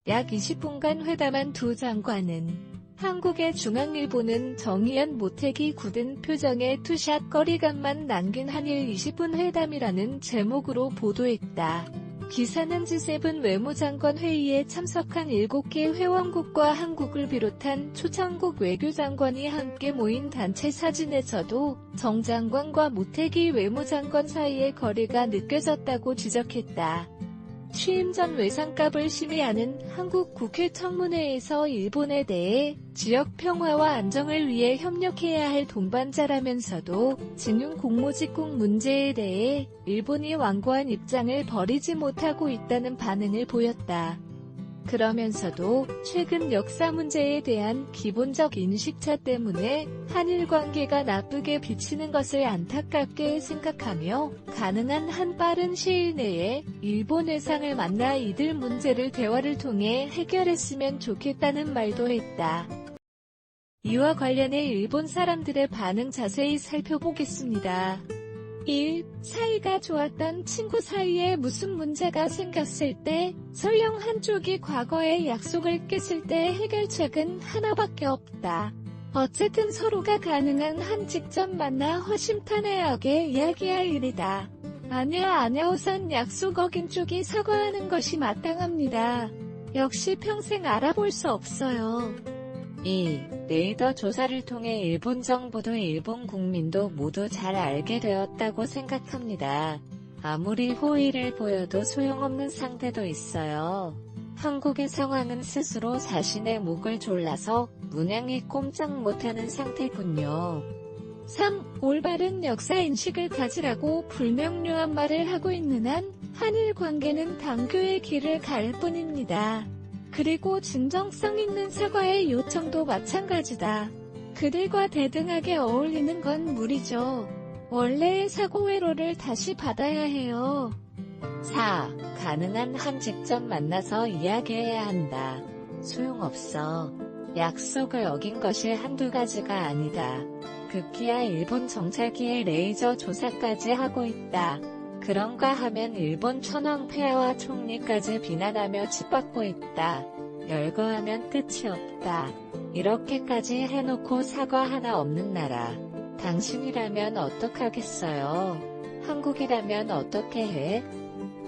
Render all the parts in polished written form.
약 20분간 회담한 두 장관은 한국의 중앙일보는 정의연 모태기 굳은 표정에 투샷 거리감만 남긴 한일 20분 회담이라는 제목으로 보도했다. 기사는 G7 외무장관 회의에 참석한 7개 회원국과 한국을 비롯한 초청국 외교장관이 함께 모인 단체 사진에서도 정 장관과 모태기 외무장관 사이의 거리가 느껴졌다고 지적했다. 취임 전 외상값을 심의하는 한국 국회 청문회에서 일본에 대해 지역 평화와 안정을 위해 협력해야 할 동반자라면서도 징용 공모직국 문제에 대해 일본이 완고한 입장을 버리지 못하고 있다는 반응을 보였다. 그러면서도 최근 역사 문제에 대한 기본적 인식차 때문에 한일 관계가 나쁘게 비치는 것을 안타깝게 생각하며 가능한 한 빠른 시일 내에 일본 외상을 만나 이들 문제를 대화를 통해 해결했으면 좋겠다는 말도 했다. 이와 관련해 일본 사람들의 반응 자세히 살펴보겠습니다. 1. 사이가 좋았던 친구 사이에 무슨 문제가 생겼을 때 설령 한쪽이 과거에 약속을 깼을 때 해결책은 하나밖에 없다. 어쨌든 서로가 가능한 한 직접 만나 허심탄회하게 이야기할 일이다. 아니야 우선 약속 어긴 쪽이 사과하는 것이 마땅합니다. 역시 평생 알아볼 수 없어요. 2. 레이더 조사를 통해 일본 정부도 일본 국민도 모두 잘 알게 되었다고 생각합니다. 아무리 호의를 보여도 소용없는 상대도 있어요. 한국의 상황은 스스로 자신의 목을 졸라서 문양이 꼼짝 못하는 상태군요. 3. 올바른 역사인식을 가지라고 불명료한 말을 하고 있는 한 한일 관계는 당교의 길을 갈 뿐입니다. 그리고 진정성 있는 사과의 요청도 마찬가지다. 그들과 대등하게 어울리는 건 무리죠. 원래의 사고 회로를 다시 받아야 해요. 4. 가능한 한 직접 만나서 이야기해야 한다. 소용없어. 약속을 어긴 것이 한두 가지가 아니다. 급기야 일본 정찰기에 레이저 조사까지 하고 있다. 그런가 하면 일본 천황폐하와 총리까지 비난하며 짓밟고 있다. 열거하면 끝이 없다. 이렇게까지 해놓고 사과 하나 없는 나라. 당신이라면 어떡하겠어요? 한국이라면 어떻게 해?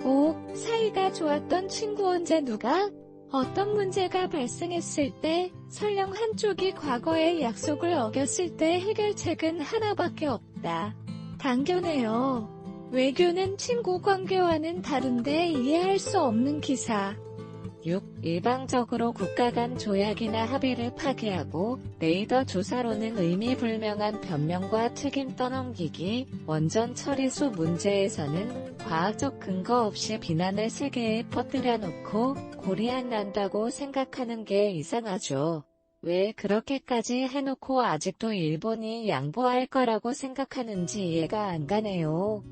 5. 사이가 좋았던 친구 언제 누가? 어떤 문제가 발생했을 때 설령 한쪽이 과거의 약속을 어겼을 때 해결책은 하나밖에 없다. 당연해요. 외교는 친구 관계와는 다른데 이해할 수 없는 기사. 6. 일방적으로 국가 간 조약이나 합의를 파기하고 레이더 조사로는 의미불명한 변명과 책임 떠넘기기. 원전 처리소 문제에서는 과학적 근거 없이 비난을 세계에 퍼뜨려 놓고 골이 안 난다고 생각하는 게 이상하죠. 왜 그렇게까지 해놓고 아직도 일본이 양보할 거라고 생각하는지 이해가 안 가네요.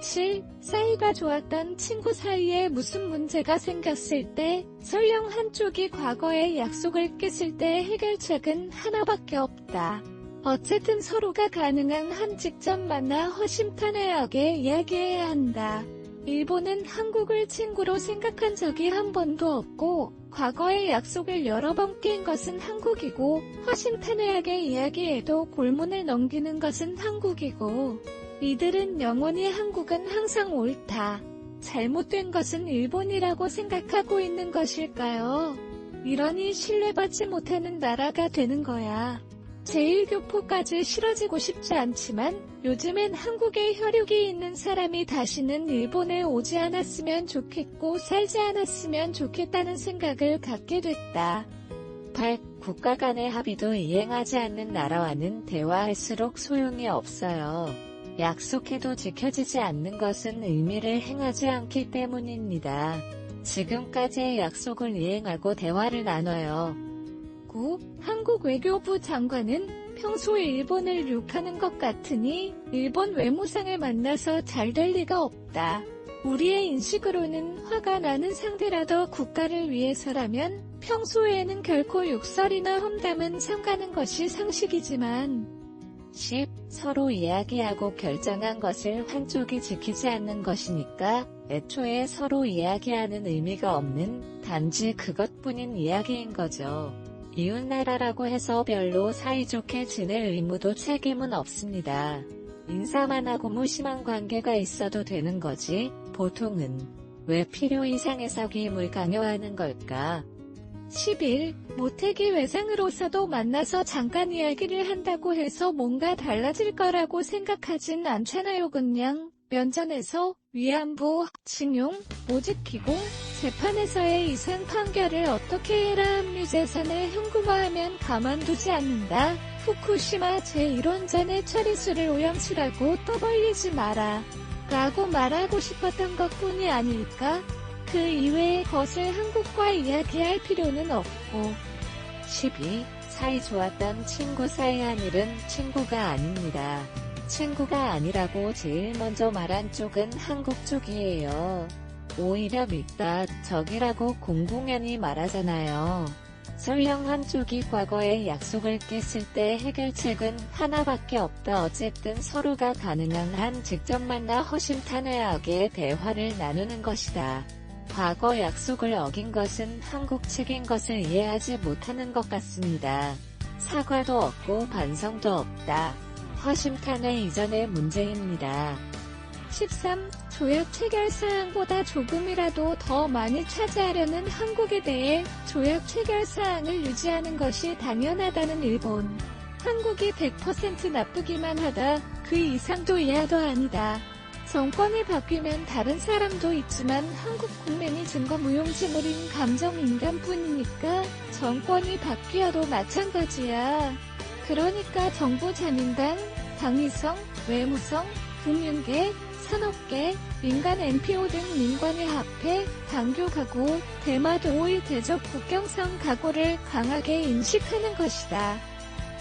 7. 사이가 좋았던 친구 사이에 무슨 문제가 생겼을 때 설령 한쪽이 과거에 약속을 깼을 때 해결책은 하나밖에 없다. 어쨌든 서로가 가능한 한 직접 만나 허심탄회하게 이야기해야 한다. 일본은 한국을 친구로 생각한 적이 한 번도 없고 과거의 약속을 여러 번 깬 것은 한국이고 허심탄회하게 이야기해도 골문을 넘기는 것은 한국이고 이들은 영원히 한국은 항상 옳다. 잘못된 것은 일본이라고 생각하고 있는 것일까요? 이러니 신뢰받지 못하는 나라가 되는 거야. 제1교포까지 싫어지고 싶지 않지만 요즘엔 한국에 혈육이 있는 사람이 다시는 일본에 오지 않았으면 좋겠고 살지 않았으면 좋겠다는 생각을 갖게 됐다. 8. 국가 간의 합의도 이행하지 않는 나라와는 대화할수록 소용이 없어요. 약속해도 지켜지지 않는 것은 의미를 행하지 않기 때문입니다. 지금까지의 약속을 이행하고 대화를 나눠요. 9. 한국 외교부 장관은 평소 일본을 욕하는 것 같으니 일본 외무상을 만나서 잘 될 리가 없다. 우리의 인식으로는 화가 나는 상대라도 국가를 위해서라면 평소에는 결코 욕설이나 험담은 삼가는 것이 상식이지만 10. 서로 이야기하고 결정한 것을 한쪽이 지키지 않는 것이니까 애초에 서로 이야기하는 의미가 없는 단지 그것뿐인 이야기인 거죠. 이웃나라라고 해서 별로 사이좋게 지낼 의무도 책임은 없습니다. 인사만 하고 무심한 관계가 있어도 되는 거지 보통은 왜 필요 이상의 사귐을 강요하는 걸까? 11. 모태기 외상으로서도 만나서 잠깐 이야기를 한다고 해서 뭔가 달라질 거라고 생각하진 않잖아요. 그냥 면전에서 위안부, 징용, 모집기공, 재판에서의 이상 판결을 어떻게 해라 압류재산을 현금화하면 가만두지 않는다. 후쿠시마 제1원전의 처리수를 오염수라고 떠벌리지 마라. 라고 말하고 싶었던 것뿐이 아닐까? 그 이외의 것을 한국과 이야기할 필요는 없고. 12. 사이 좋았던 친구 사이 한 일은 친구가 아닙니다. 친구가 아니라고 제일 먼저 말한 쪽은 한국 쪽이에요. 오히려 믿다 적이라고 공공연히 말하잖아요. 설령 한쪽이 과거에 약속을 깼을 때 해결책은 하나밖에 없다. 어쨌든 서로가 가능한 한 직접 만나 허심탄회하게 대화를 나누는 것이다. 과거 약속을 어긴 것은 한국 측인 것을 이해하지 못하는 것 같습니다. 사과도 없고 반성도 없다. 허심탄회 이전의 문제입니다. 13. 조약 체결 사항보다 조금이라도 더 많이 차지하려는 한국에 대해 조약 체결 사항을 유지하는 것이 당연하다는 일본. 한국이 100% 나쁘기만 하다. 그 이상도 이하도 아니다. 정권이 바뀌면 다른 사람도 있지만 한국 국민이 증거무용지물인 감정인간뿐이니까 정권이 바뀌어도 마찬가지야. 그러니까 정부 자민당, 당위성, 외무성, 금융계, 산업계, 민간 NPO 등 민관이 합해 당교 각오, 대마도 5일 대적 국경선 각오를 강하게 인식하는 것이다.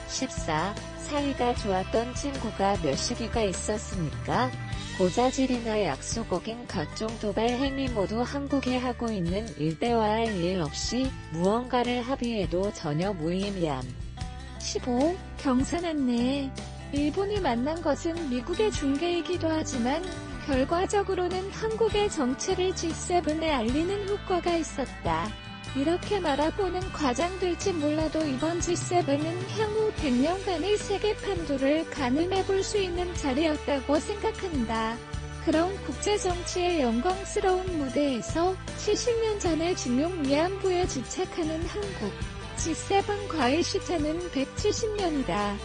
14. 사이가 좋았던 친구가 몇 시기가 있었습니까? 고자질이나 약속 어긴 각종 도발 행위 모두 한국이 하고 있는 일대화할 일 없이 무언가를 합의해도 전혀 무의미함. 15. 경사났네. 일본이 만난 것은 미국의 중개이기도 하지만 결과적으로는 한국의 정체를 G7에 알리는 효과가 있었다. 이렇게 말아보는 과장될지 몰라도 이번 G7은 향후 100년간의 세계 판도를 가늠해볼 수 있는 자리였다고 생각한다. 그런 국제정치의 영광스러운 무대에서 70년 전의 징용 위안부에 집착하는 한국. G7 과의 시차는 170년이다.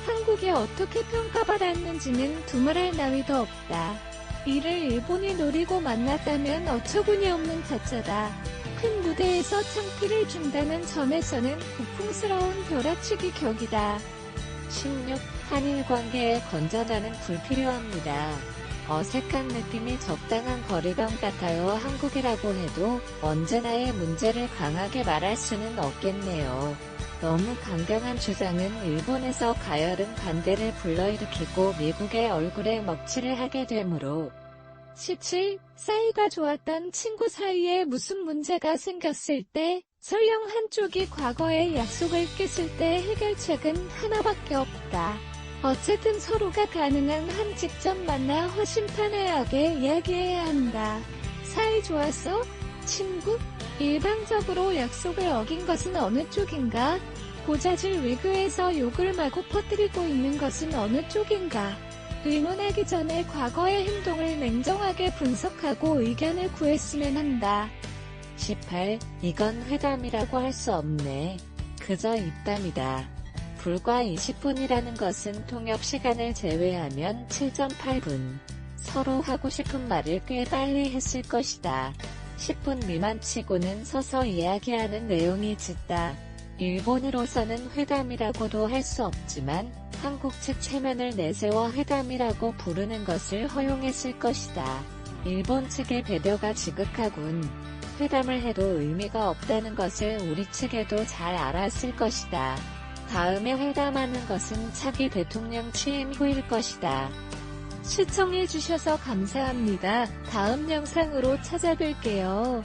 한국이 어떻게 평가받았는지는 두말할 나위도 없다. 이를 일본이 노리고 만났다면 어처구니없는 가짜다. 큰 무대에서 창피를 준다는 점에서는 고풍스러운 벼락치기 격이다. 16. 한일 관계에 건전함은 불필요합니다. 어색한 느낌이 적당한 거리감 같아요. 한국이라고 해도 언제나의 문제를 강하게 말할 수는 없겠네요. 너무 강경한 주장은 일본에서 가열은 반대를 불러일으키고 미국의 얼굴에 먹칠을 하게 되므로. 17. 사이가 좋았던 친구 사이에 무슨 문제가 생겼을 때, 설령 한쪽이 과거에 약속을 깼을 때 해결책은 하나밖에 없다. 어쨌든 서로가 가능한 한 직접 만나 허심탄회하게 이야기해야 한다. 사이 좋았어? 친구? 일방적으로 약속을 어긴 것은 어느 쪽인가? 고자질 외교에서 욕을 마구 퍼뜨리고 있는 것은 어느 쪽인가? 의논하기 전에 과거의 행동을 냉정하게 분석하고 의견을 구했으면 한다. 18. 이건 회담이라고 할 수 없네. 그저 입담이다. 불과 20분이라는 것은 통역 시간을 제외하면 7.8분. 서로 하고 싶은 말을 꽤 빨리 했을 것이다. 10분 미만치고는 서서 이야기하는 내용이 짙다. 일본으로서는 회담이라고도 할 수 없지만 한국 측 체면을 내세워 회담이라고 부르는 것을 허용했을 것이다. 일본 측의 배려가 지극하군. 회담을 해도 의미가 없다는 것을 우리 측에도 잘 알았을 것이다. 다음에 회담하는 것은 차기 대통령 취임 후일 것이다. 시청해주셔서 감사합니다. 다음 영상으로 찾아뵐게요.